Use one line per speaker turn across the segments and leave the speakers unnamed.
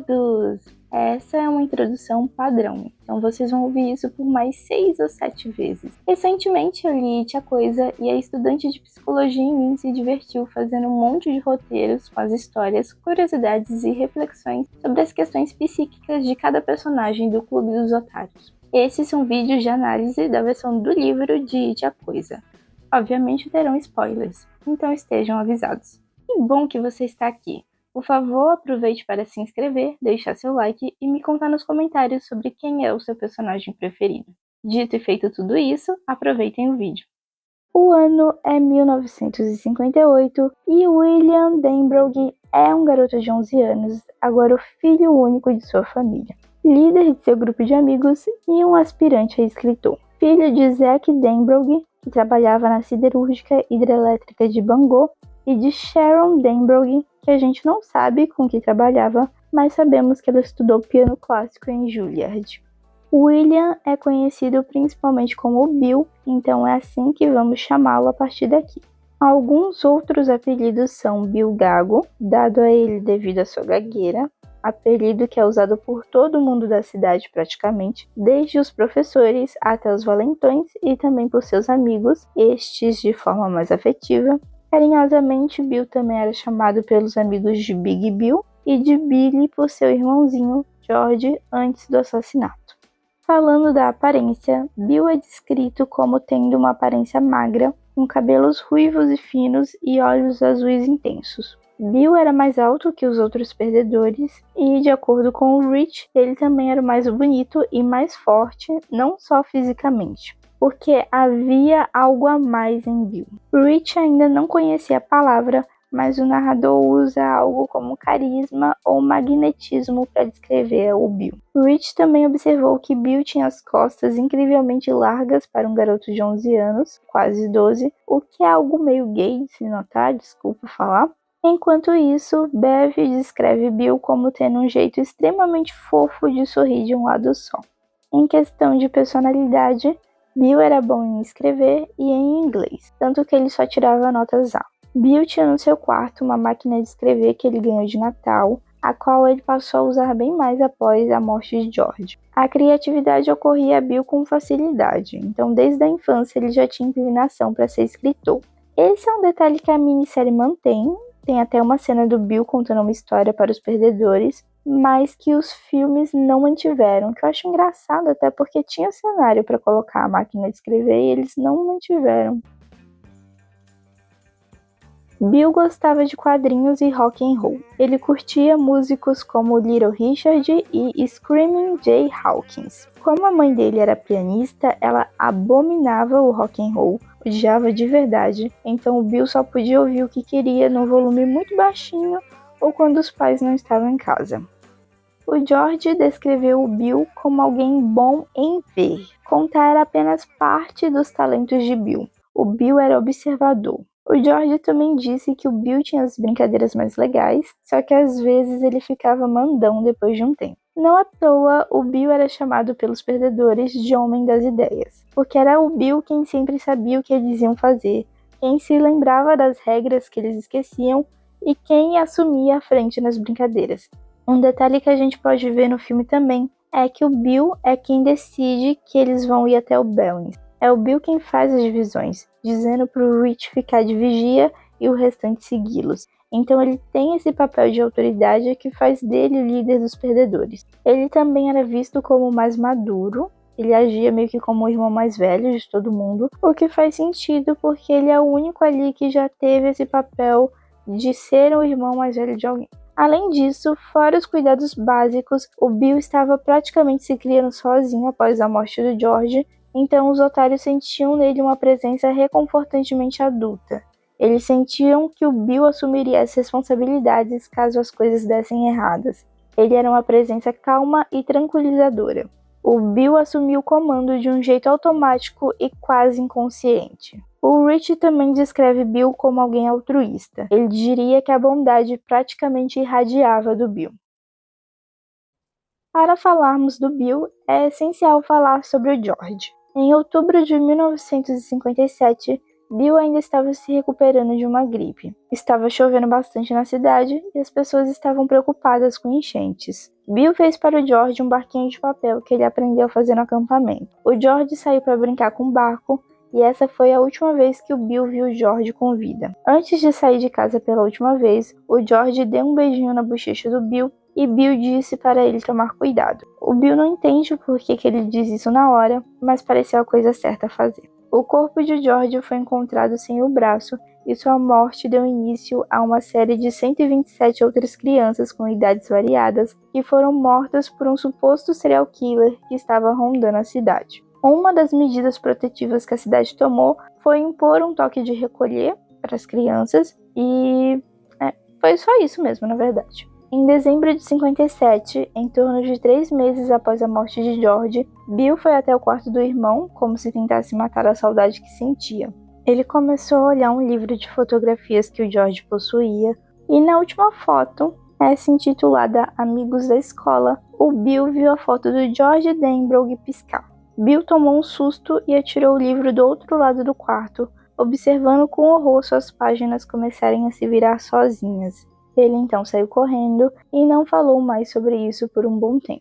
todos! Essa é uma introdução padrão, então vocês vão ouvir isso por mais 6 ou 7 vezes. Recentemente eu li Tia Coisa e a estudante de psicologia em mim se divertiu fazendo um monte de roteiros com as histórias, curiosidades e reflexões sobre as questões psíquicas de cada personagem do Clube dos Otários. Esses são vídeos de análise da versão do livro de Tia Coisa. Obviamente terão spoilers, então estejam avisados. Que bom que você está aqui! Por favor, aproveite para se inscrever, deixar seu like e me contar nos comentários sobre quem é o seu personagem preferido. Dito e feito tudo isso, aproveitem o vídeo. O ano é 1958 e William Denbrough é um garoto de 11 anos, agora o filho único de sua família, líder de seu grupo de amigos e um aspirante a escritor. Filho de Zack Denbrough, que trabalhava na siderúrgica hidrelétrica de Bangor, e de Sharon Denbrough, que a gente não sabe com que trabalhava, mas sabemos que ela estudou piano clássico em Juilliard. William é conhecido principalmente como Bill, então é assim que vamos chamá-lo a partir daqui. Alguns outros apelidos são Bill Gago, dado a ele devido à sua gagueira, apelido que é usado por todo mundo da cidade praticamente, desde os professores até os valentões e também por seus amigos, estes de forma mais afetiva. Carinhosamente, Bill também era chamado pelos amigos de Big Bill e de Billy por seu irmãozinho George antes do assassinato. Falando da aparência, Bill é descrito como tendo uma aparência magra, com cabelos ruivos e finos e olhos azuis intensos. Bill era mais alto que os outros perdedores e, de acordo com o Rich, ele também era mais bonito e mais forte, não só fisicamente, porque havia algo a mais em Bill. Rich ainda não conhecia a palavra, mas o narrador usa algo como carisma ou magnetismo para descrever o Bill. Rich também observou que Bill tinha as costas incrivelmente largas para um garoto de 11 anos, quase 12, o que é algo meio gay de se notar, desculpa falar. Enquanto isso, Bev descreve Bill como tendo um jeito extremamente fofo de sorrir de um lado só. Em questão de personalidade, Bill era bom em escrever e em inglês, tanto que ele só tirava notas A. Bill tinha no seu quarto uma máquina de escrever que ele ganhou de Natal, a qual ele passou a usar bem mais após a morte de George. A criatividade ocorria a Bill com facilidade, então desde a infância ele já tinha inclinação para ser escritor. Esse é um detalhe que a minissérie mantém, tem até uma cena do Bill contando uma história para os perdedores, mas que os filmes não mantiveram, que eu acho engraçado até porque tinha cenário para colocar a máquina de escrever e eles não mantiveram. Bill gostava de quadrinhos e rock and roll. Ele curtia músicos como Little Richard e Screaming Jay Hawkins. Como a mãe dele era pianista, ela abominava o rock and roll, odiava de verdade, então o Bill só podia ouvir o que queria num volume muito baixinho ou quando os pais não estavam em casa. O George descreveu o Bill como alguém bom em ver. Contar era apenas parte dos talentos de Bill. O Bill era observador. O George também disse que o Bill tinha as brincadeiras mais legais, só que às vezes ele ficava mandão depois de um tempo. Não à toa, o Bill era chamado pelos perdedores de Homem das Ideias, porque era o Bill quem sempre sabia o que eles iam fazer, quem se lembrava das regras que eles esqueciam e quem assumia a frente nas brincadeiras. Um detalhe que a gente pode ver no filme também é que o Bill é quem decide que eles vão ir até o Bellins. É o Bill quem faz as divisões, dizendo pro Rich ficar de vigia e o restante segui-los. Então ele tem esse papel de autoridade que faz dele o líder dos perdedores. Ele também era visto como mais maduro, ele agia meio que como o irmão mais velho de todo mundo, o que faz sentido porque ele é o único ali que já teve esse papel de ser o irmão mais velho de alguém. Além disso, fora os cuidados básicos, o Bill estava praticamente se criando sozinho após a morte do George, então os otários sentiam nele uma presença reconfortantemente adulta. Eles sentiam que o Bill assumiria as responsabilidades caso as coisas dessem erradas. Ele era uma presença calma e tranquilizadora. O Bill assumiu o comando de um jeito automático e quase inconsciente. O Rich também descreve Bill como alguém altruísta. Ele diria que a bondade praticamente irradiava do Bill. Para falarmos do Bill, é essencial falar sobre o George. Em outubro de 1957, Bill ainda estava se recuperando de uma gripe. Estava chovendo bastante na cidade e as pessoas estavam preocupadas com enchentes. Bill fez para o George um barquinho de papel que ele aprendeu a fazer no acampamento. O George saiu para brincar com o barco e essa foi a última vez que o Bill viu o George com vida. Antes de sair de casa pela última vez, o George deu um beijinho na bochecha do Bill e Bill disse para ele tomar cuidado. O Bill não entende o porquê que ele diz isso na hora, mas pareceu a coisa certa a fazer. O corpo de George foi encontrado sem o braço e sua morte deu início a uma série de 127 outras crianças com idades variadas que foram mortas por um suposto serial killer que estava rondando a cidade. Uma das medidas protetivas que a cidade tomou foi impor um toque de recolher para as crianças e foi só isso mesmo, na verdade. Em dezembro de 57, em torno de 3 meses após a morte de George, Bill foi até o quarto do irmão, como se tentasse matar a saudade que sentia. Ele começou a olhar um livro de fotografias que o George possuía, e na última foto, essa intitulada Amigos da Escola, o Bill viu a foto do George Denbrough piscar. Bill tomou um susto e atirou o livro do outro lado do quarto, observando com horror suas páginas começarem a se virar sozinhas. Ele então saiu correndo e não falou mais sobre isso por um bom tempo.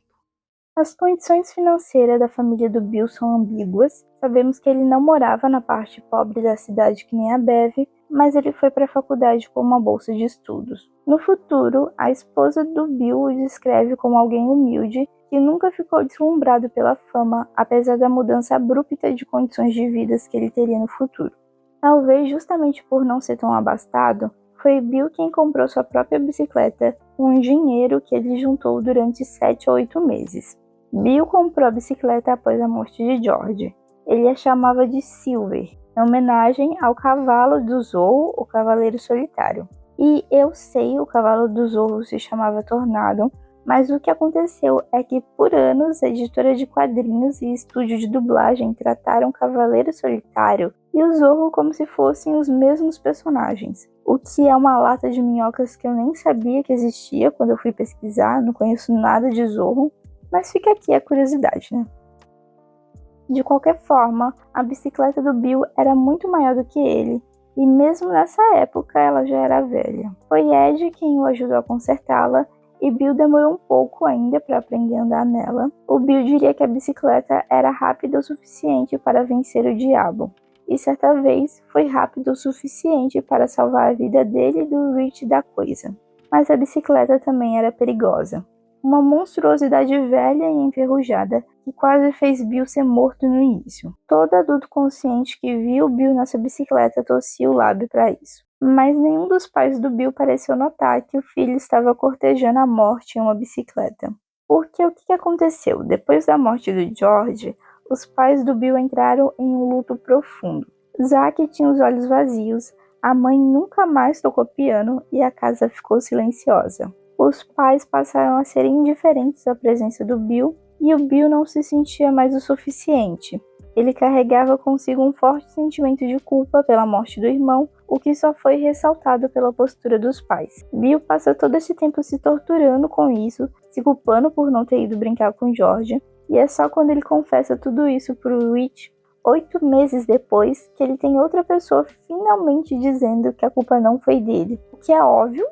As condições financeiras da família do Bill são ambíguas. Sabemos que ele não morava na parte pobre da cidade que nem a Bev, mas ele foi para a faculdade com uma bolsa de estudos. No futuro, a esposa do Bill o descreve como alguém humilde que nunca ficou deslumbrado pela fama, apesar da mudança abrupta de condições de vida que ele teria no futuro. Talvez justamente por não ser tão abastado, foi Bill quem comprou sua própria bicicleta com um dinheiro que ele juntou durante 7 ou 8 meses. Bill comprou a bicicleta após a morte de George. Ele a chamava de Silver, em homenagem ao cavalo do Zorro, o Cavaleiro Solitário. E eu sei, o cavalo do Zorro se chamava Tornado, mas o que aconteceu é que por anos a editora de quadrinhos e estúdio de dublagem trataram o Cavaleiro Solitário e o Zorro como se fossem os mesmos personagens. O que é uma lata de minhocas que eu nem sabia que existia quando eu fui pesquisar, não conheço nada de Zorro, mas fica aqui a curiosidade, né? De qualquer forma, a bicicleta do Bill era muito maior do que ele, e mesmo nessa época ela já era velha. Foi Ed quem o ajudou a consertá-la, e Bill demorou um pouco ainda para aprender a andar nela. O Bill diria que a bicicleta era rápida o suficiente para vencer o diabo, e certa vez foi rápido o suficiente para salvar a vida dele e do Rich da coisa. Mas a bicicleta também era perigosa. Uma monstruosidade velha e enferrujada que quase fez Bill ser morto no início. Todo adulto consciente que viu Bill nessa bicicleta torcia o lábio para isso. Mas nenhum dos pais do Bill pareceu notar que o filho estava cortejando a morte em uma bicicleta. Porque o que aconteceu? Depois da morte do George, os pais do Bill entraram em um luto profundo. Zack tinha os olhos vazios, a mãe nunca mais tocou piano e a casa ficou silenciosa. Os pais passaram a ser indiferentes à presença do Bill e o Bill não se sentia mais o suficiente. Ele carregava consigo um forte sentimento de culpa pela morte do irmão, o que só foi ressaltado pela postura dos pais. Bill passa todo esse tempo se torturando com isso, se culpando por não ter ido brincar com George, e é só quando ele confessa tudo isso pro Rich, 8 meses depois, que ele tem outra pessoa finalmente dizendo que a culpa não foi dele. O que é óbvio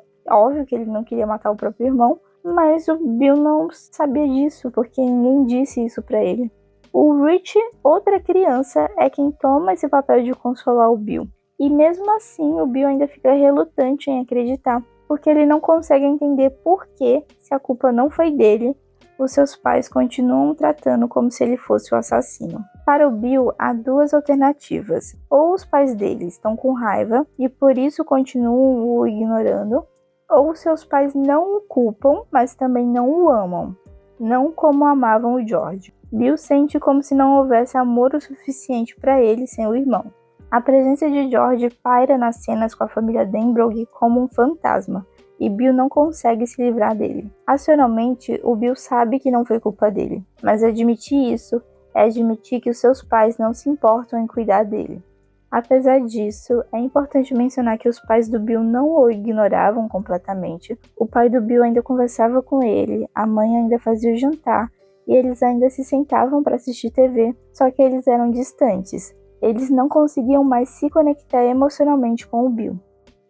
que ele não queria matar o próprio irmão, mas o Bill não sabia disso, porque ninguém disse isso pra ele. O Rich, outra criança, é quem toma esse papel de consolar o Bill. E mesmo assim, o Bill ainda fica relutante em acreditar, porque ele não consegue entender por que, se a culpa não foi dele, os seus pais continuam o tratando como se ele fosse o assassino. Para o Bill, há 2 alternativas. Ou os pais dele estão com raiva e por isso continuam o ignorando, ou seus pais não o culpam, mas também não o amam, não como amavam o George. Bill sente como se não houvesse amor o suficiente para ele sem o irmão. A presença de George paira nas cenas com a família Denbrough como um fantasma, e Bill não consegue se livrar dele. Racionalmente, o Bill sabe que não foi culpa dele, mas admitir isso é admitir que os seus pais não se importam em cuidar dele. Apesar disso, é importante mencionar que os pais do Bill não o ignoravam completamente. O pai do Bill ainda conversava com ele, a mãe ainda fazia o jantar, e eles ainda se sentavam para assistir TV, só que eles eram distantes. Eles não conseguiam mais se conectar emocionalmente com o Bill,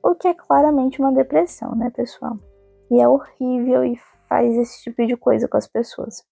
o que é claramente uma depressão, né, pessoal? E é horrível e faz esse tipo de coisa com as pessoas.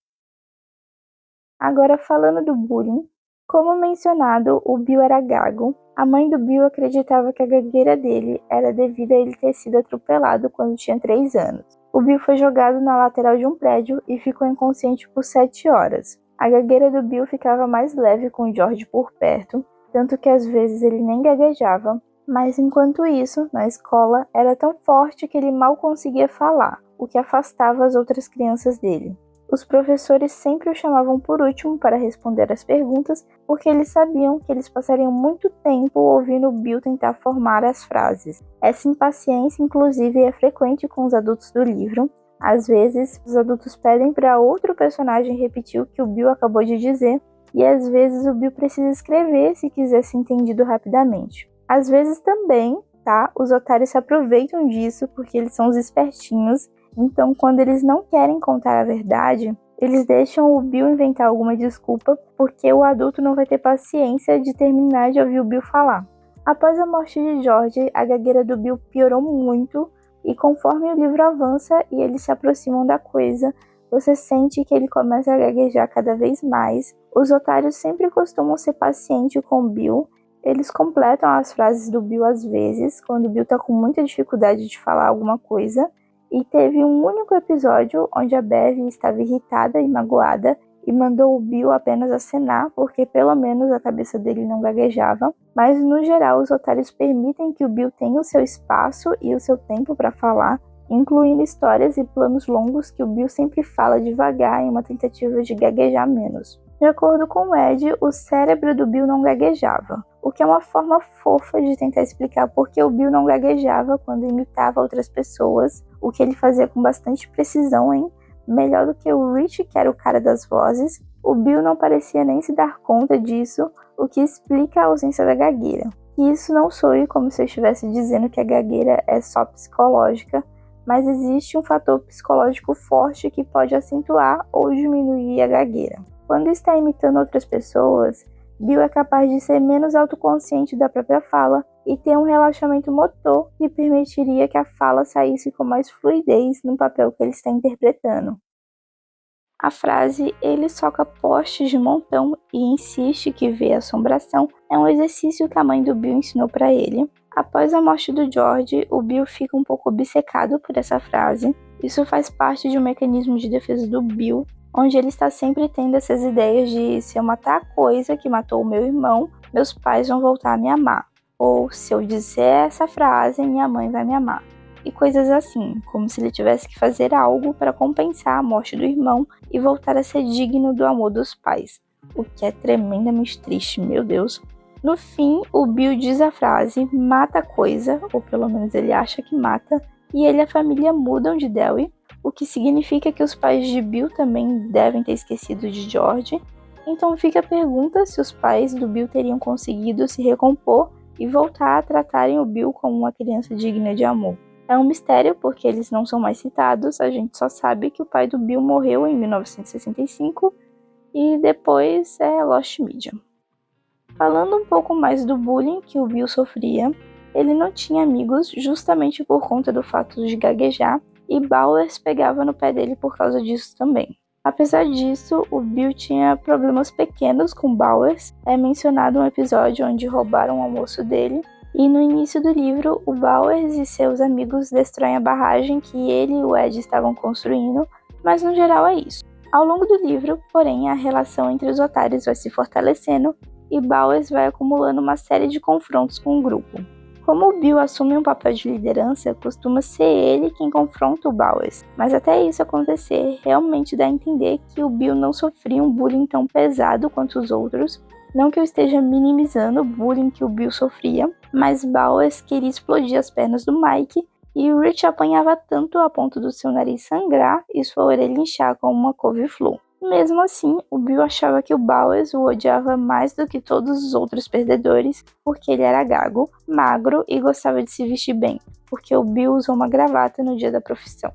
Agora, falando do bullying, como mencionado, o Bill era gago. A mãe do Bill acreditava que a gagueira dele era devido a ele ter sido atropelado quando tinha 3 anos. O Bill foi jogado na lateral de um prédio e ficou inconsciente por 7 horas. A gagueira do Bill ficava mais leve com o George por perto, tanto que às vezes ele nem gaguejava, mas enquanto isso, na escola, era tão forte que ele mal conseguia falar, o que afastava as outras crianças dele. Os professores sempre o chamavam por último para responder às perguntas, porque eles sabiam que eles passariam muito tempo ouvindo o Bill tentar formar as frases. Essa impaciência, inclusive, é frequente com os adultos do livro. Às vezes, os adultos pedem para outro personagem repetir o que o Bill acabou de dizer, e às vezes o Bill precisa escrever se quiser ser entendido rapidamente. Às vezes também, os otários se aproveitam disso porque eles são os espertinhos. Então, quando eles não querem contar a verdade, eles deixam o Bill inventar alguma desculpa, porque o adulto não vai ter paciência de terminar de ouvir o Bill falar. Após a morte de George, a gagueira do Bill piorou muito, e conforme o livro avança e eles se aproximam da coisa, você sente que ele começa a gaguejar cada vez mais. Os otários sempre costumam ser pacientes com o Bill. Eles completam as frases do Bill às vezes, quando o Bill tá com muita dificuldade de falar alguma coisa. E teve um único episódio onde a Bev estava irritada e magoada e mandou o Bill apenas acenar, porque pelo menos a cabeça dele não gaguejava. Mas no geral, os otários permitem que o Bill tenha o seu espaço e o seu tempo para falar, incluindo histórias e planos longos que o Bill sempre fala devagar em uma tentativa de gaguejar menos. De acordo com o Ed, o cérebro do Bill não gaguejava, o que é uma forma fofa de tentar explicar por que o Bill não gaguejava quando imitava outras pessoas, o que ele fazia com bastante precisão, melhor do que o Rich, que era o cara das vozes. O Bill não parecia nem se dar conta disso, o que explica a ausência da gagueira. E isso não soe como se eu estivesse dizendo que a gagueira é só psicológica, mas existe um fator psicológico forte que pode acentuar ou diminuir a gagueira. Quando está imitando outras pessoas, Bill é capaz de ser menos autoconsciente da própria fala e ter um relaxamento motor que permitiria que a fala saísse com mais fluidez no papel que ele está interpretando. A frase "ele soca postes de montão e insiste que vê assombração" é um exercício que a mãe do Bill ensinou para ele. Após a morte do George, o Bill fica um pouco obcecado por essa frase. Isso faz parte de um mecanismo de defesa do Bill, onde ele está sempre tendo essas ideias de: se eu matar a coisa que matou o meu irmão, meus pais vão voltar a me amar. Ou se eu disser essa frase, minha mãe vai me amar. E coisas assim, como se ele tivesse que fazer algo para compensar a morte do irmão e voltar a ser digno do amor dos pais. O que é tremendamente triste, meu Deus. No fim, o Bill diz a frase, mata a coisa, ou pelo menos ele acha que mata, e ele e a família mudam de Derry, o que significa que os pais de Bill também devem ter esquecido de George. Então fica a pergunta se os pais do Bill teriam conseguido se recompor e voltar a tratarem o Bill como uma criança digna de amor. É um mistério porque eles não são mais citados, a gente só sabe que o pai do Bill morreu em 1965 e depois é Lost Media. Falando um pouco mais do bullying que o Bill sofria, ele não tinha amigos justamente por conta do fato de gaguejar, e Bowers pegava no pé dele por causa disso também. Apesar disso, o Bill tinha problemas pequenos com Bowers. É mencionado um episódio onde roubaram o almoço dele, e no início do livro, o Bowers e seus amigos destroem a barragem que ele e o Ed estavam construindo, mas no geral é isso. Ao longo do livro, porém, a relação entre os otários vai se fortalecendo e Bowers vai acumulando uma série de confrontos com o grupo. Como o Bill assume um papel de liderança, costuma ser ele quem confronta o Bowers, mas até isso acontecer, realmente dá a entender que o Bill não sofria um bullying tão pesado quanto os outros. Não que eu esteja minimizando o bullying que o Bill sofria, mas Bowers queria explodir as pernas do Mike e Rich apanhava tanto a ponto do seu nariz sangrar e sua orelha inchar como uma couve-flor. Mesmo assim, o Bill achava que o Bowers o odiava mais do que todos os outros perdedores, porque ele era gago, magro e gostava de se vestir bem, porque o Bill usou uma gravata no dia da profissão.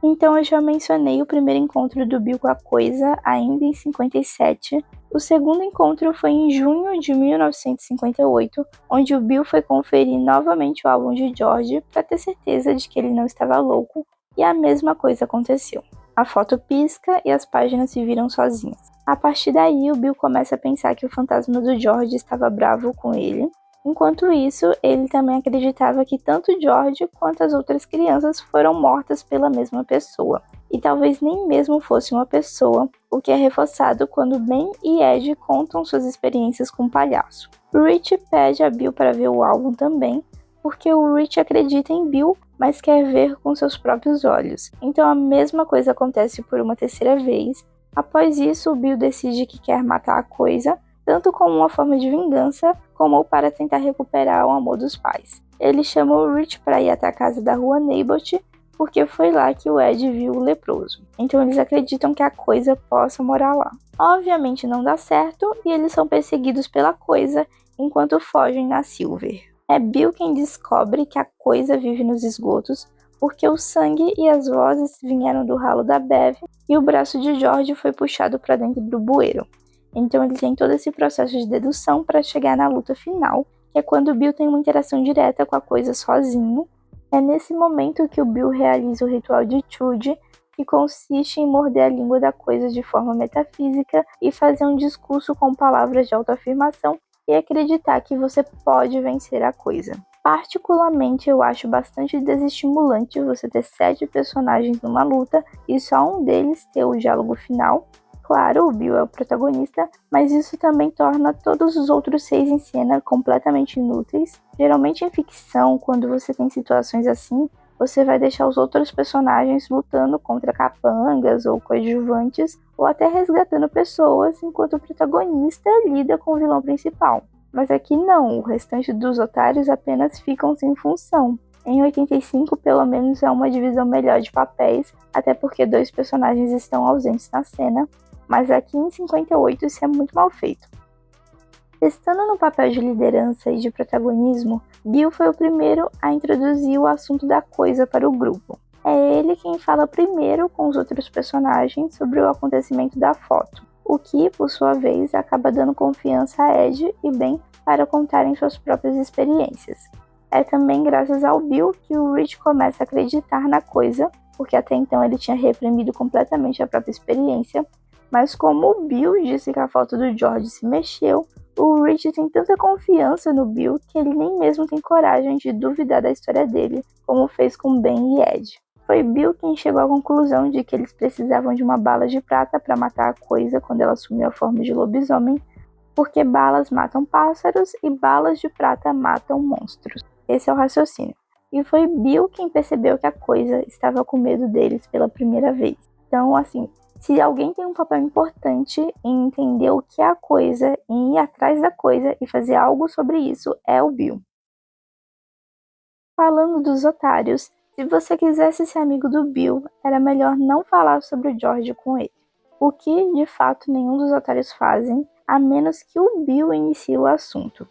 Então eu já mencionei o primeiro encontro do Bill com a coisa, ainda em 57. O segundo encontro foi em junho de 1958, onde o Bill foi conferir novamente o álbum de George para ter certeza de que ele não estava louco, e a mesma coisa aconteceu. A foto pisca e as páginas se viram sozinhas. A partir daí, o Bill começa a pensar que o fantasma do George estava bravo com ele. Enquanto isso, ele também acreditava que tanto George quanto as outras crianças foram mortas pela mesma pessoa. E talvez nem mesmo fosse uma pessoa, o que é reforçado quando Ben e Ed contam suas experiências com o palhaço. Rich pede a Bill para ver o álbum também, porque o Rich acredita em Bill, mas quer ver com seus próprios olhos. Então a mesma coisa acontece por uma terceira vez. Após isso, o Bill decide que quer matar a coisa, tanto como uma forma de vingança, como para tentar recuperar o amor dos pais. Ele chama o Rich para ir até a casa da rua Neighbot, porque foi lá que o Ed viu o leproso. Então eles acreditam que a coisa possa morar lá. Obviamente não dá certo e eles são perseguidos pela coisa enquanto fogem na Silver. É Bill quem descobre que a coisa vive nos esgotos, porque o sangue e as vozes vieram do ralo da Bev e o braço de George foi puxado para dentro do bueiro. Então ele tem todo esse processo de dedução para chegar na luta final, que é quando o Bill tem uma interação direta com a coisa sozinho. É nesse momento que o Bill realiza o ritual de Trude, que consiste em morder a língua da coisa de forma metafísica e fazer um discurso com palavras de autoafirmação e acreditar que você pode vencer a coisa. Particularmente, eu acho bastante desestimulante você ter 7 personagens numa luta e só um deles ter o diálogo final. Claro, o Bill é o protagonista, mas isso também torna todos os outros 6 em cena completamente inúteis. Geralmente em ficção, quando você tem situações assim, você vai deixar os outros personagens lutando contra capangas ou coadjuvantes, ou até resgatando pessoas, enquanto o protagonista lida com o vilão principal. Mas aqui não, o restante dos otários apenas ficam sem função. Em 85, pelo menos, é uma divisão melhor de papéis, até porque 2 personagens estão ausentes na cena, mas aqui em 58 isso é muito mal feito. Estando no papel de liderança e de protagonismo, Bill foi o primeiro a introduzir o assunto da coisa para o grupo. É ele quem fala primeiro com os outros personagens sobre o acontecimento da foto, o que, por sua vez, acaba dando confiança a Ed e Ben para contarem suas próprias experiências. É também graças ao Bill que o Rich começa a acreditar na coisa, porque até então ele tinha reprimido completamente a própria experiência, mas como o Bill disse que a foto do George se mexeu, o Rich tem tanta confiança no Bill que ele nem mesmo tem coragem de duvidar da história dele, como fez com Ben e Ed. Foi Bill quem chegou à conclusão de que eles precisavam de uma bala de prata para matar a coisa quando ela assumiu a forma de lobisomem, porque balas matam pássaros e balas de prata matam monstros. Esse é o raciocínio. E foi Bill quem percebeu que a coisa estava com medo deles pela primeira vez. Então, assim, se alguém tem um papel importante em entender o que é a coisa, em ir atrás da coisa e fazer algo sobre isso, é o Bill. Falando dos otários, se você quisesse ser amigo do Bill, era melhor não falar sobre o George com ele. O que, de fato, nenhum dos otários fazem, a menos que o Bill inicie o assunto.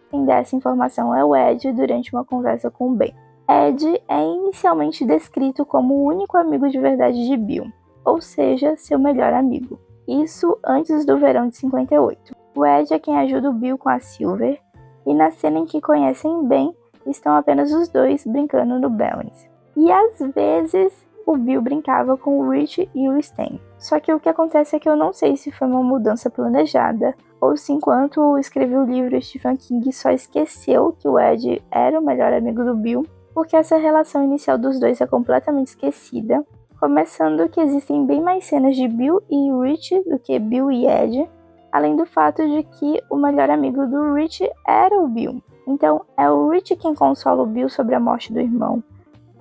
Quem dá essa informação é o Ed durante uma conversa com o Ben. Ed é inicialmente descrito como o único amigo de verdade de Bill, ou seja, seu melhor amigo. Isso antes do verão de 58. O Ed é quem ajuda o Bill com a Silver, e na cena em que conhecem Ben, estão apenas os dois brincando no Balance. E às vezes o Bill brincava com o Rich e o Stan. Só que o que acontece é que eu não sei se foi uma mudança planejada, ou se enquanto escrevi o livro Stephen King só esqueceu que o Ed era o melhor amigo do Bill, porque essa relação inicial dos dois é completamente esquecida, começando que existem bem mais cenas de Bill e Rich do que Bill e Ed, além do fato de que o melhor amigo do Rich era o Bill. Então é o Rich quem consola o Bill sobre a morte do irmão.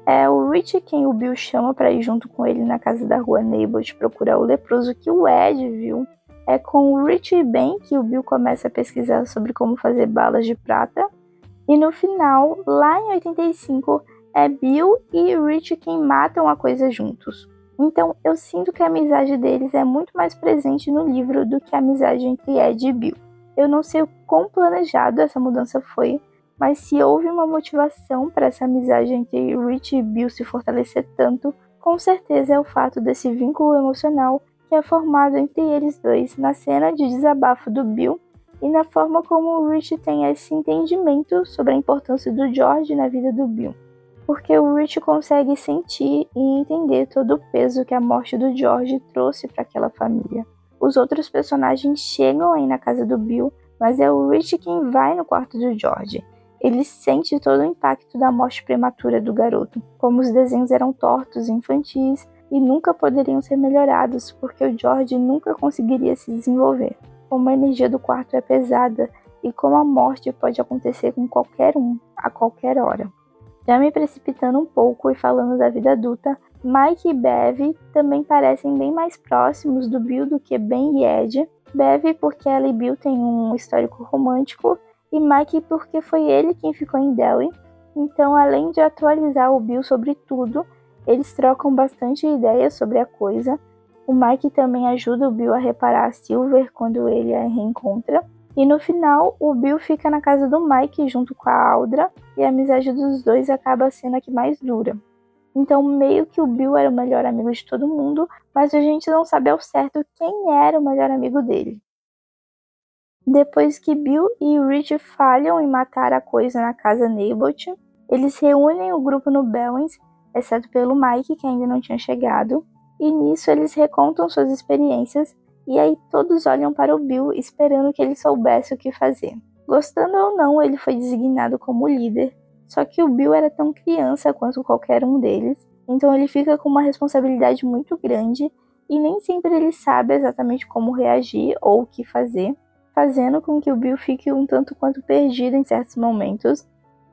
É o Rich quem o Bill chama para ir junto com ele na casa da rua Neighbot procurar o leproso que o Ed viu. É com o Rich e Ben que o Bill começa a pesquisar sobre como fazer balas de prata. E no final, lá em 85, é Bill e Rich quem matam a coisa juntos. Então eu sinto que a amizade deles é muito mais presente no livro do que a amizade entre Ed e Bill. Eu não sei o quão planejado essa mudança foi, mas se houve uma motivação para essa amizade entre Rich e Bill se fortalecer tanto, Com certeza é o fato desse vínculo emocional que é formado entre eles dois na cena de desabafo do Bill e na forma como o Rich tem esse entendimento sobre a importância do George na vida do Bill. Porque o Rich consegue sentir e entender todo o peso que a morte do George trouxe para aquela família. Os outros personagens chegam aí na casa do Bill, mas é o Rich quem vai no quarto do George. Ele sente todo o impacto da morte prematura do garoto, como os desenhos eram tortos e infantis e nunca poderiam ser melhorados porque o George nunca conseguiria se desenvolver. Como a energia do quarto é pesada e como a morte pode acontecer com qualquer um, a qualquer hora. Já me precipitando um pouco e falando da vida adulta, Mike e Bev também parecem bem mais próximos do Bill do que Ben e Ed. Bev porque ela e Bill têm um histórico romântico e Mike porque foi ele quem ficou em Derry. Então, além de atualizar o Bill sobre tudo, eles trocam bastante ideias sobre a coisa. O Mike também ajuda o Bill a reparar a Silver quando ele a reencontra. E no final, o Bill fica na casa do Mike junto com a Audra e a amizade dos dois acaba sendo a que mais dura. Então, meio que o Bill era o melhor amigo de todo mundo, mas a gente não sabe ao certo quem era o melhor amigo dele. Depois que Bill e Rich falham em matar a coisa na casa Naboth, eles reúnem o grupo no Bellins, exceto pelo Mike, que ainda não tinha chegado, e nisso eles recontam suas experiências, e aí todos olham para o Bill esperando que ele soubesse o que fazer. Gostando ou não, ele foi designado como líder, só que o Bill era tão criança quanto qualquer um deles, então ele fica com uma responsabilidade muito grande, e nem sempre ele sabe exatamente como reagir ou o que fazer, fazendo com que o Bill fique um tanto quanto perdido em certos momentos.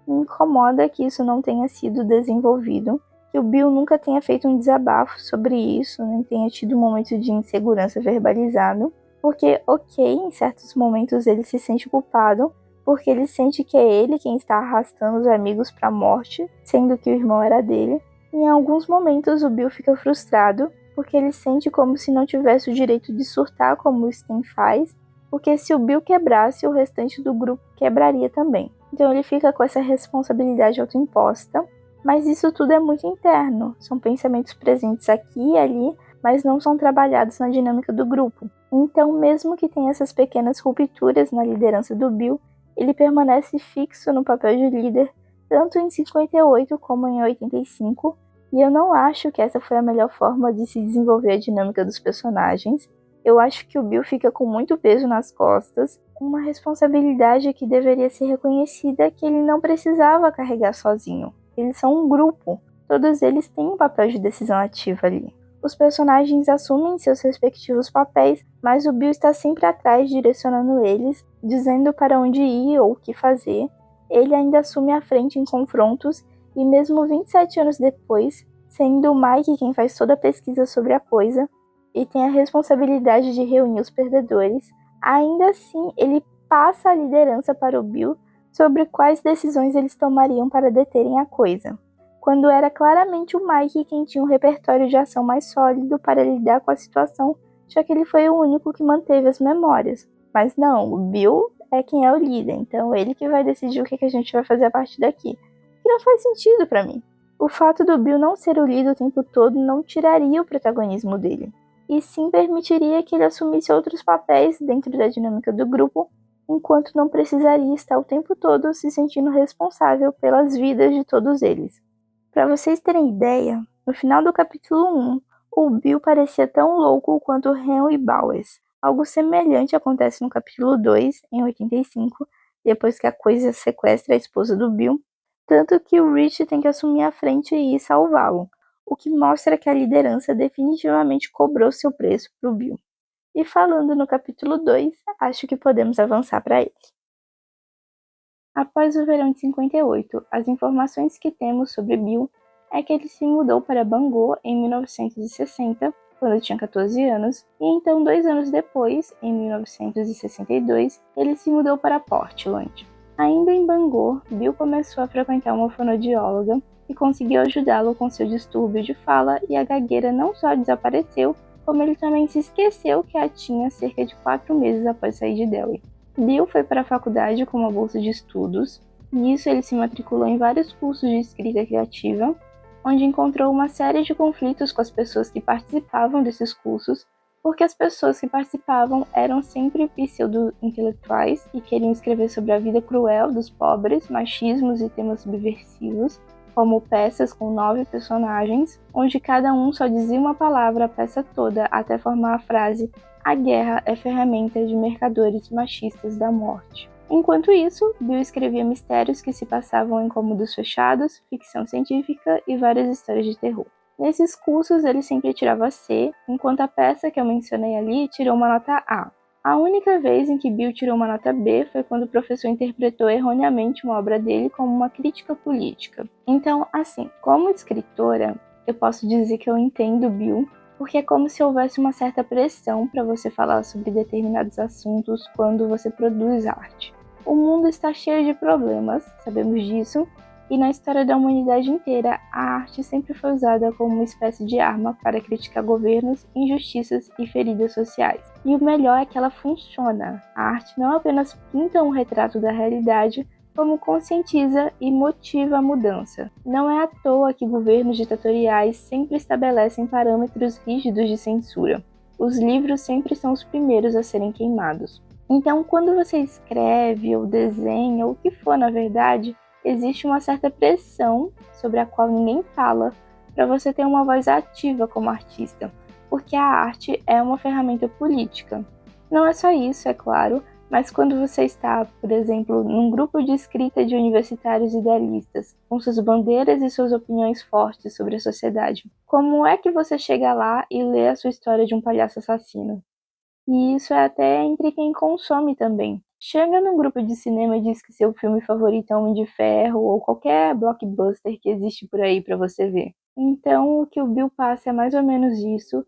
Me incomoda que isso não tenha sido desenvolvido, que o Bill nunca tenha feito um desabafo sobre isso, nem tenha tido um momento de insegurança verbalizado, porque, em certos momentos ele se sente culpado, porque ele sente que é ele quem está arrastando os amigos para a morte, sendo que o irmão era dele. E em alguns momentos o Bill fica frustrado, porque ele sente como se não tivesse o direito de surtar como o Stan faz, porque se o Bill quebrasse, o restante do grupo quebraria também. Então ele fica com essa responsabilidade autoimposta, mas isso tudo é muito interno, são pensamentos presentes aqui e ali, mas não são trabalhados na dinâmica do grupo. Então, mesmo que tenha essas pequenas rupturas na liderança do Bill, ele permanece fixo no papel de líder, tanto em 58 como em 85, e eu não acho que essa foi a melhor forma de se desenvolver a dinâmica dos personagens. Eu acho que o Bill fica com muito peso nas costas, uma responsabilidade que deveria ser reconhecida que ele não precisava carregar sozinho. Eles são um grupo, todos eles têm um papel de decisão ativa ali. Os personagens assumem seus respectivos papéis, mas o Bill está sempre atrás direcionando eles, dizendo para onde ir ou o que fazer. Ele ainda assume a frente em confrontos e mesmo 27 anos depois, sendo o Mike quem faz toda a pesquisa sobre a coisa, e tem a responsabilidade de reunir os perdedores, ainda assim ele passa a liderança para o Bill sobre quais decisões eles tomariam para deterem a coisa, quando era claramente o Mike quem tinha um repertório de ação mais sólido para lidar com a situação, já que ele foi o único que manteve as memórias. Mas não, o Bill é quem é o líder, então ele que vai decidir o que a gente vai fazer a partir daqui. Que não faz sentido para mim. O fato do Bill não ser o líder o tempo todo não tiraria o protagonismo dele, e sim permitiria que ele assumisse outros papéis dentro da dinâmica do grupo, enquanto não precisaria estar o tempo todo se sentindo responsável pelas vidas de todos eles. Para vocês terem ideia, no final do capítulo 1, o Bill parecia tão louco quanto Henry Bowers. Algo semelhante acontece no capítulo 2, em 85, depois que a coisa sequestra a esposa do Bill, tanto que o Rich tem que assumir a frente e ir salvá-lo, o que mostra que a liderança definitivamente cobrou seu preço para o Bill. E falando no capítulo 2, acho que podemos avançar para ele. Após o verão de 58, as informações que temos sobre Bill é que ele se mudou para Bangor em 1960, quando tinha 14 anos, e então 2 anos depois, em 1962, ele se mudou para Portland. Ainda em Bangor, Bill começou a frequentar uma fonoaudióloga que conseguiu ajudá-lo com seu distúrbio de fala, e a gagueira não só desapareceu, como ele também se esqueceu que a tinha cerca de 4 meses após sair de Derry. Bill foi para a faculdade com uma bolsa de estudos, e nisso ele se matriculou em vários cursos de escrita criativa. onde encontrou uma série de conflitos com as pessoas que participavam desses cursos, porque as pessoas que participavam eram sempre pseudo-intelectuais e queriam escrever sobre a vida cruel dos pobres, machismos e temas subversivos, como peças com 9 personagens, onde cada um só dizia uma palavra a peça toda até formar a frase "A guerra é ferramenta de mercadores machistas da morte". Enquanto isso, Bill escrevia mistérios que se passavam em cômodos fechados, ficção científica e várias histórias de terror. Nesses cursos ele sempre tirava C, enquanto a peça que eu mencionei ali tirou uma nota A. A única vez em que Bill tirou uma nota B foi quando o professor interpretou erroneamente uma obra dele como uma crítica política. Então, assim, como escritora, eu posso dizer que eu entendo Bill, porque é como se houvesse uma certa pressão para você falar sobre determinados assuntos quando você produz arte. O mundo está cheio de problemas, sabemos disso, e na história da humanidade inteira, a arte sempre foi usada como uma espécie de arma para criticar governos, injustiças e feridas sociais. E o melhor é que ela funciona. A arte não apenas pinta um retrato da realidade, como conscientiza e motiva a mudança. Não é à toa que governos ditatoriais sempre estabelecem parâmetros rígidos de censura. Os livros sempre são os primeiros a serem queimados. Então, quando você escreve ou desenha, ou o que for na verdade, existe uma certa pressão sobre a qual ninguém fala para você ter uma voz ativa como artista, porque a arte é uma ferramenta política. Não é só isso, é claro, mas quando você está, por exemplo, num grupo de escrita de universitários idealistas, com suas bandeiras e suas opiniões fortes sobre a sociedade, como é que você chega lá e lê a sua história de um palhaço assassino? E isso é até entre quem consome também. Chega num grupo de cinema e diz que seu filme favorito é Homem de Ferro ou qualquer blockbuster que existe por aí para você ver. Então, o que o Bill passa é mais ou menos isso.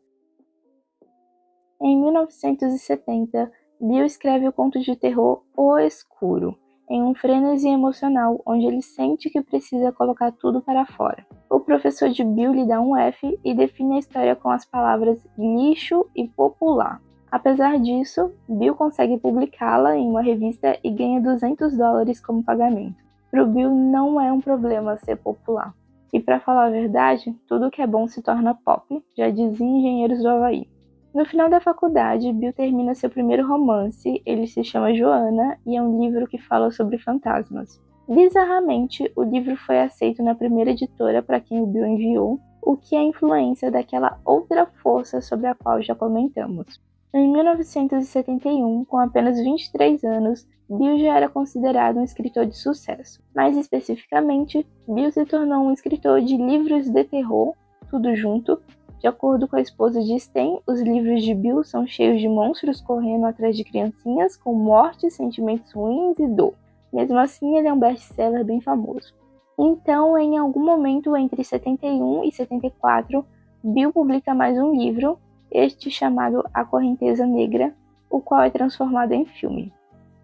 Em 1970, Bill escreve o conto de terror O Escuro, em um frenesi emocional onde ele sente que precisa colocar tudo para fora. O professor de Bill lhe dá um F e define a história com as palavras lixo e popular. Apesar disso, Bill consegue publicá-la em uma revista e ganha $200 como pagamento. Para o Bill não é um problema ser popular. E para falar a verdade, tudo que é bom se torna pop, já dizia Engenheiros do Havaí. No final da faculdade, Bill termina seu primeiro romance, ele se chama Joanna e é um livro que fala sobre fantasmas. Bizarramente, o livro foi aceito na primeira editora para quem o Bill enviou, o que é a influência daquela outra força sobre a qual já comentamos. Em 1971, com apenas 23 anos, Bill já era considerado um escritor de sucesso. Mais especificamente, Bill se tornou um escritor de livros de terror, tudo junto. De acordo com a esposa de Sten, os livros de Bill são cheios de monstros correndo atrás de criancinhas com morte, sentimentos ruins e dor. Mesmo assim, ele é um best-seller bem famoso. Então, em algum momento entre 71 e 74, Bill publica mais um livro, este chamado A Correnteza Negra, o qual é transformado em filme.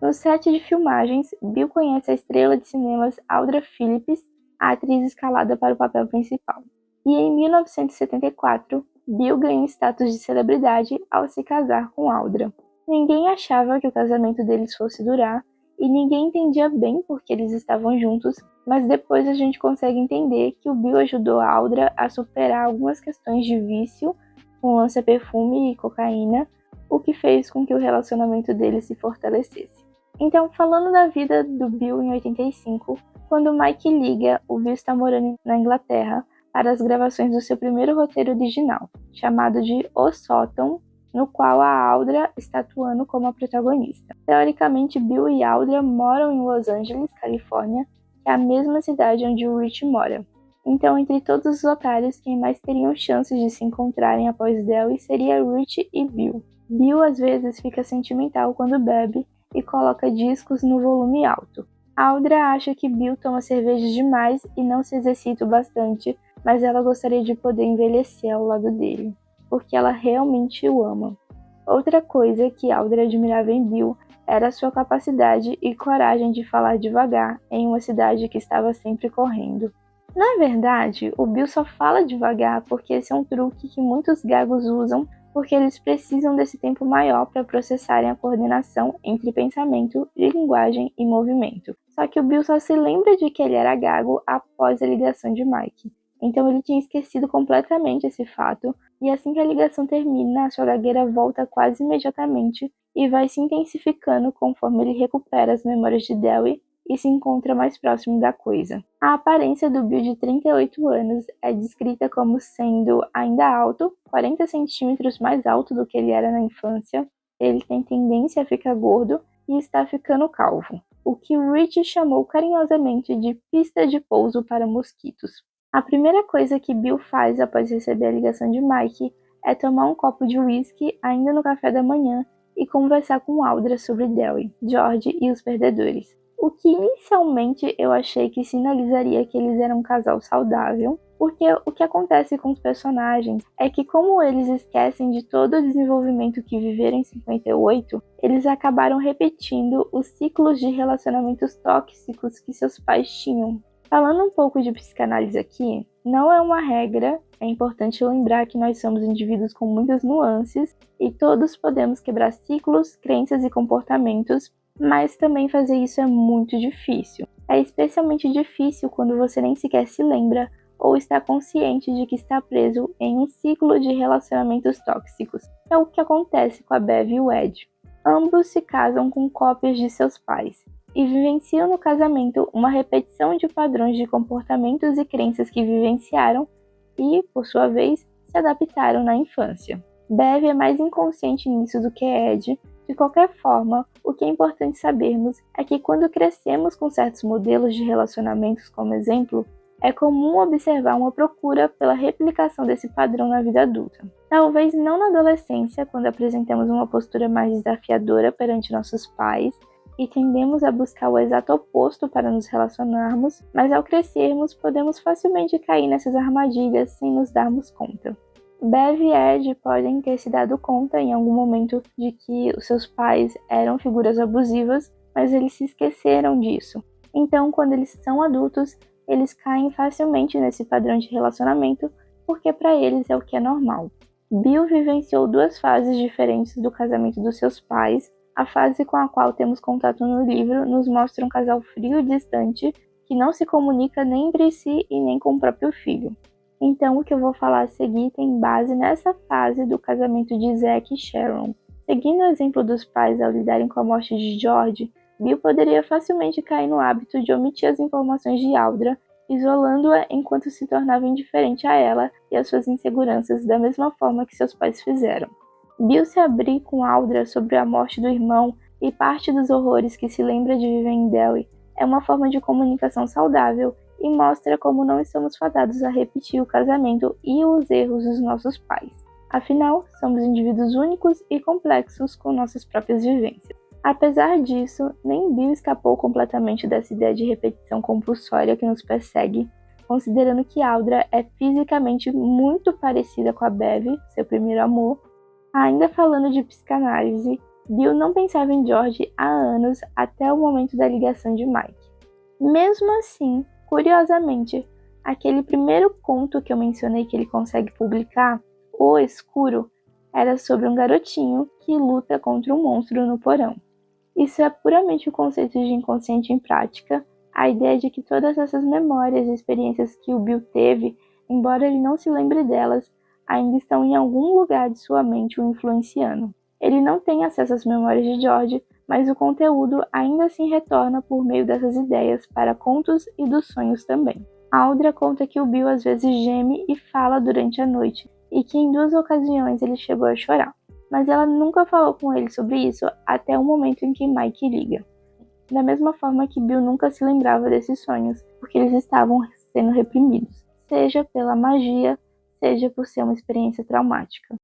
No set de filmagens, Bill conhece a estrela de cinemas Audra Phillips, a atriz escalada para o papel principal. E em 1974, Bill ganha status de celebridade ao se casar com Audra. Ninguém achava que o casamento deles fosse durar, e ninguém entendia bem por que eles estavam juntos, mas depois a gente consegue entender que o Bill ajudou a Audra a superar algumas questões de vício com lança-perfume e cocaína, o que fez com que o relacionamento deles se fortalecesse. Então, falando da vida do Bill em 85, quando Mike liga, o Bill está morando na Inglaterra para as gravações do seu primeiro roteiro original, chamado de O Sótão, no qual a Audra está atuando como a protagonista. Teoricamente, Bill e Audra moram em Los Angeles, Califórnia, que é a mesma cidade onde o Rich mora. Então, entre todos os otários, quem mais teriam chances de se encontrarem após Delhi seria Rich e Bill. Bill às vezes fica sentimental quando bebe e coloca discos no volume alto. Audra acha que Bill toma cerveja demais e não se exercita o bastante, mas ela gostaria de poder envelhecer ao lado dele, porque ela realmente o ama. Outra coisa que Audra admirava em Bill era sua capacidade e coragem de falar devagar em uma cidade que estava sempre correndo. Na verdade, o Bill só fala devagar porque esse é um truque que muitos gagos usam porque eles precisam desse tempo maior para processarem a coordenação entre pensamento, de linguagem e movimento. Só que o Bill só se lembra de que ele era gago após a ligação de Mike. Então ele tinha esquecido completamente esse fato, e assim que a ligação termina, a sua gagueira volta quase imediatamente e vai se intensificando conforme ele recupera as memórias de Dewey e se encontra mais próximo da coisa. A aparência do Bill de 38 anos é descrita como sendo ainda alto, 40 centímetros mais alto do que ele era na infância. Ele tem tendência a ficar gordo e está ficando calvo, o que Rich chamou carinhosamente de pista de pouso para mosquitos. A primeira coisa que Bill faz após receber a ligação de Mike é tomar um copo de whisky ainda no café da manhã e conversar com Audra sobre Dewey, George e os perdedores. O que inicialmente eu achei que sinalizaria que eles eram um casal saudável, porque o que acontece com os personagens é que, como eles esquecem de todo o desenvolvimento que viveram em 58, eles acabaram repetindo os ciclos de relacionamentos tóxicos que seus pais tinham. Falando um pouco de psicanálise aqui, não é uma regra, é importante lembrar que nós somos indivíduos com muitas nuances e todos podemos quebrar ciclos, crenças e comportamentos, mas também fazer isso é muito difícil. É especialmente difícil quando você nem sequer se lembra ou está consciente de que está preso em um ciclo de relacionamentos tóxicos. É o que acontece com a Bev e o Ed. Ambos se casam com cópias de seus pais e vivenciam no casamento uma repetição de padrões de comportamentos e crenças que vivenciaram e, por sua vez, se adaptaram na infância. Bev é mais inconsciente nisso do que Ed. De qualquer forma, o que é importante sabermos é que quando crescemos com certos modelos de relacionamentos como exemplo, é comum observar uma procura pela replicação desse padrão na vida adulta. Talvez não na adolescência, quando apresentamos uma postura mais desafiadora perante nossos pais, e tendemos a buscar o exato oposto para nos relacionarmos, mas ao crescermos podemos facilmente cair nessas armadilhas sem nos darmos conta. Bev e Ed podem ter se dado conta em algum momento de que os seus pais eram figuras abusivas, mas eles se esqueceram disso. Então, quando eles são adultos, eles caem facilmente nesse padrão de relacionamento, porque para eles é o que é normal. Bill vivenciou duas fases diferentes do casamento dos seus pais. A fase com a qual temos contato no livro nos mostra um casal frio e distante que não se comunica nem entre si e nem com o próprio filho. Então, o que eu vou falar a seguir tem base nessa fase do casamento de Zack e Sharon. Seguindo o exemplo dos pais ao lidarem com a morte de George, Bill poderia facilmente cair no hábito de omitir as informações de Audra, isolando-a enquanto se tornava indiferente a ela e às suas inseguranças da mesma forma que seus pais fizeram. Bill se abrir com Audra sobre a morte do irmão e parte dos horrores que se lembra de viver em Dewey é uma forma de comunicação saudável e mostra como não estamos fadados a repetir o casamento e os erros dos nossos pais. Afinal, somos indivíduos únicos e complexos com nossas próprias vivências. Apesar disso, nem Bill escapou completamente dessa ideia de repetição compulsória que nos persegue, considerando que Audra é fisicamente muito parecida com a Bev, seu primeiro amor. Ainda falando de psicanálise, Bill não pensava em George há anos até o momento da ligação de Mike. Mesmo assim, curiosamente, aquele primeiro conto que eu mencionei que ele consegue publicar, O Escuro, era sobre um garotinho que luta contra um monstro no porão. Isso é puramente o conceito de inconsciente em prática, a ideia de que todas essas memórias e experiências que o Bill teve, embora ele não se lembre delas, ainda estão em algum lugar de sua mente o influenciando. Ele não tem acesso às memórias de George, mas o conteúdo ainda assim retorna por meio dessas ideias para contos e dos sonhos também. Audra conta que o Bill às vezes geme e fala durante a noite, e que em 2 ocasiões ele chegou a chorar. Mas ela nunca falou com ele sobre isso até o momento em que Mike liga. Da mesma forma que Bill nunca se lembrava desses sonhos, porque eles estavam sendo reprimidos, seja pela magia, seja por ser uma experiência traumática.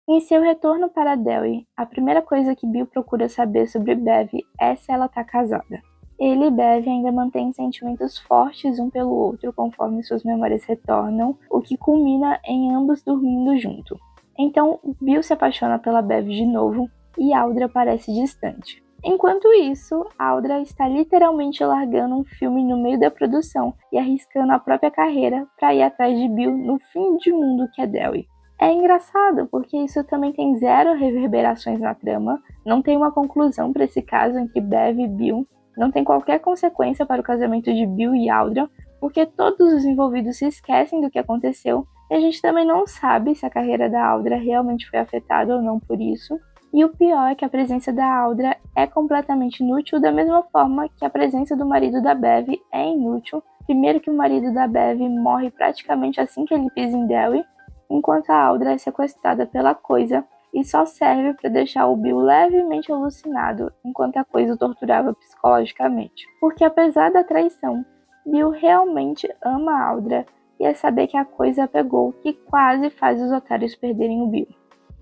Em seu retorno para Dewey, a primeira coisa que Bill procura saber sobre Bev é se ela está casada. Ele e Bev ainda mantêm sentimentos fortes um pelo outro conforme suas memórias retornam, o que culmina em ambos dormindo junto. Então, Bill se apaixona pela Bev de novo e Audra parece distante. Enquanto isso, Audra está literalmente largando um filme no meio da produção e arriscando a própria carreira para ir atrás de Bill no fim de mundo que é Dewey. É engraçado, porque isso também tem zero reverberações na trama, não tem uma conclusão para esse caso entre Bev e Bill, não tem qualquer consequência para o casamento de Bill e Audra, porque todos os envolvidos se esquecem do que aconteceu, e a gente também não sabe se a carreira da Aldra realmente foi afetada ou não por isso. E o pior é que a presença da Aldra é completamente inútil, da mesma forma que a presença do marido da Bev é inútil. Primeiro que o marido da Bev morre praticamente assim que ele pisa em Derry, enquanto a Aldra é sequestrada pela Coisa e só serve para deixar o Bill levemente alucinado, enquanto a Coisa o torturava psicologicamente. Porque apesar da traição, Bill realmente ama a Aldra, e é saber que a Coisa a pegou que quase faz os otários perderem o Bill.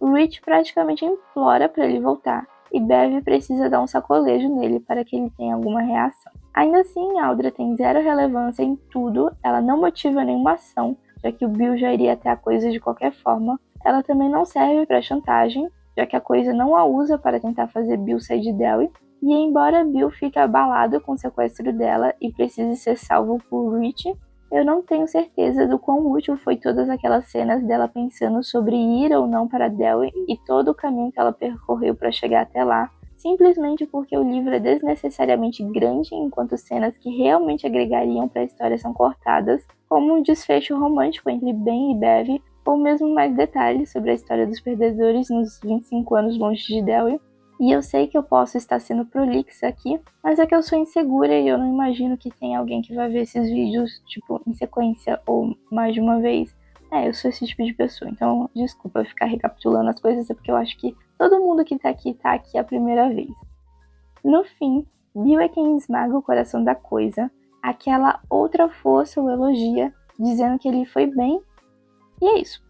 Rich praticamente implora para ele voltar, e Bev precisa dar um sacolejo nele para que ele tenha alguma reação. Ainda assim, Aldra tem zero relevância em tudo, ela não motiva nenhuma ação, já que o Bill já iria até a Coisa de qualquer forma. Ela também não serve para chantagem, já que a Coisa não a usa para tentar fazer Bill sair de Derry. E embora Bill fique abalado com o sequestro dela e precise ser salvo por Rich, eu não tenho certeza do quão útil foi todas aquelas cenas dela pensando sobre ir ou não para Derry e todo o caminho que ela percorreu para chegar até lá, simplesmente porque o livro é desnecessariamente grande, enquanto cenas que realmente agregariam para a história são cortadas, como um desfecho romântico entre Ben e Bev, ou mesmo mais detalhes sobre a história dos perdedores nos 25 anos longe de Derry. E eu sei que eu posso estar sendo prolixa aqui, mas é que eu sou insegura e eu não imagino que tenha alguém que vai ver esses vídeos, tipo, em sequência ou mais de uma vez. Eu sou esse tipo de pessoa, então desculpa ficar recapitulando as coisas, é porque eu acho que todo mundo que tá aqui a primeira vez. No fim, Bill é quem esmaga o coração da Coisa, aquela outra força o elogia, dizendo que ele foi bem, e é isso.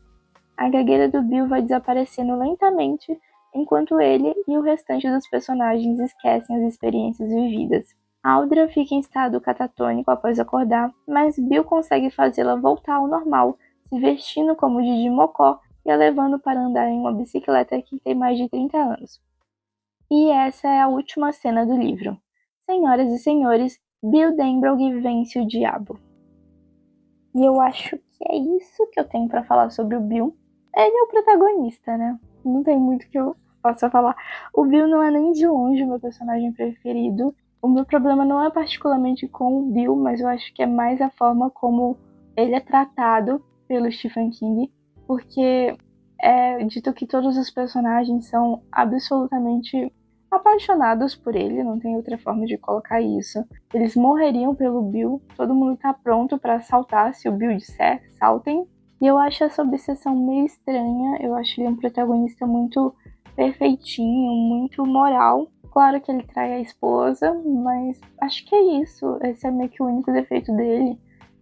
A gagueira do Bill vai desaparecendo lentamente, enquanto ele e o restante dos personagens esquecem as experiências vividas. Aldra fica em estado catatônico após acordar, mas Bill consegue fazê-la voltar ao normal, se vestindo como Didi Mocó e a levando para andar em uma bicicleta que tem mais de 30 anos. E essa é a última cena do livro. Senhoras e senhores, Bill Denbrough vence o diabo. E eu acho que é isso que eu tenho para falar sobre o Bill. Ele é o protagonista, né? Não tem muito que eu possa falar. O Bill não é nem de longe o meu personagem preferido. O meu problema não é particularmente com o Bill, mas eu acho que é mais a forma como ele é tratado pelo Stephen King, porque é dito que todos os personagens são absolutamente apaixonados por ele, não tem outra forma de colocar isso. Eles morreriam pelo Bill, todo mundo tá pronto para saltar se o Bill disser, saltem. E eu acho essa obsessão meio estranha, eu acho ele um protagonista muito perfeitinho, muito moral. Claro que ele trai a esposa, mas acho que é isso, esse é meio que o único defeito dele.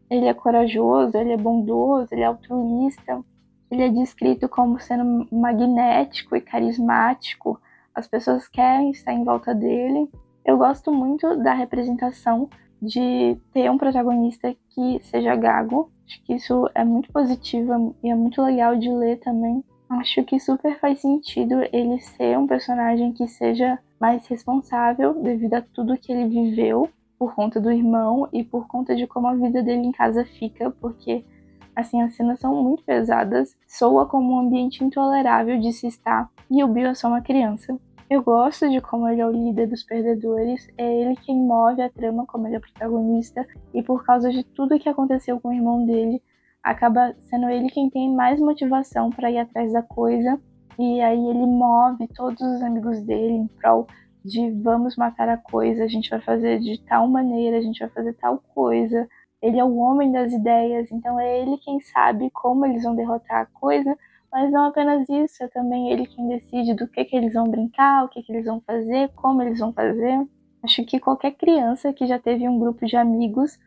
Ele é corajoso, ele é bondoso, ele é altruísta, ele é descrito como sendo magnético e carismático. As pessoas querem estar em volta dele. Eu gosto muito da representação de ter um protagonista que seja gago. Acho que isso é muito positivo e é muito legal de ler também. Acho que super faz sentido ele ser um personagem que seja mais responsável devido a tudo que ele viveu por conta do irmão e por conta de como a vida dele em casa fica, porque assim, as cenas são muito pesadas, soa como um ambiente intolerável de se estar, e o Bill é só uma criança. Eu gosto de como ele é o líder dos perdedores, é ele quem move a trama como ele é protagonista, e por causa de tudo que aconteceu com o irmão dele, acaba sendo ele quem tem mais motivação para ir atrás da Coisa, e aí ele move todos os amigos dele em prol de vamos matar a Coisa, a gente vai fazer de tal maneira, a gente vai fazer tal coisa. Ele é o homem das ideias, então é ele quem sabe como eles vão derrotar a Coisa, mas não apenas isso, é também ele quem decide do que eles vão brincar, o que eles vão fazer, como eles vão fazer. Acho que qualquer criança que já teve um grupo de amigos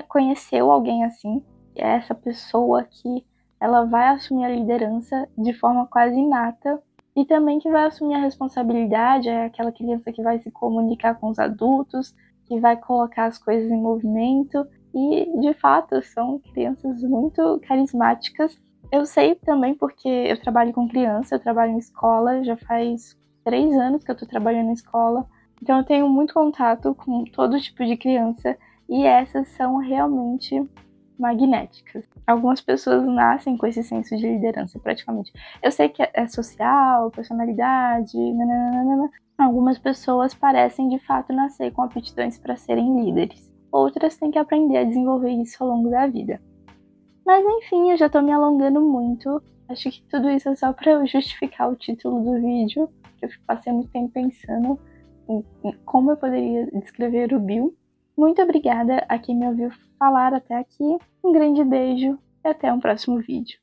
conheceu alguém assim, que é essa pessoa que ela vai assumir a liderança de forma quase inata e também que vai assumir a responsabilidade, é aquela criança que vai se comunicar com os adultos, que vai colocar as coisas em movimento. E, de fato, são crianças muito carismáticas. Eu sei também porque eu trabalho com criança, eu trabalho em escola, já faz 3 anos que eu tô trabalhando em escola. Então eu tenho muito contato com todo tipo de criança e essas são realmente magnéticas. Algumas pessoas nascem com esse senso de liderança, praticamente. Eu sei que é social, personalidade, nananana. Algumas pessoas parecem de fato nascer com aptidões para serem líderes. outras têm que aprender a desenvolver isso ao longo da vida. Mas enfim, eu já tô me alongando muito. Acho que tudo isso é só para eu justificar o título do vídeo, porque eu passei muito tempo pensando em como eu poderia descrever o Bill. Muito obrigada a quem me ouviu falar até aqui. Um grande beijo e até um próximo vídeo.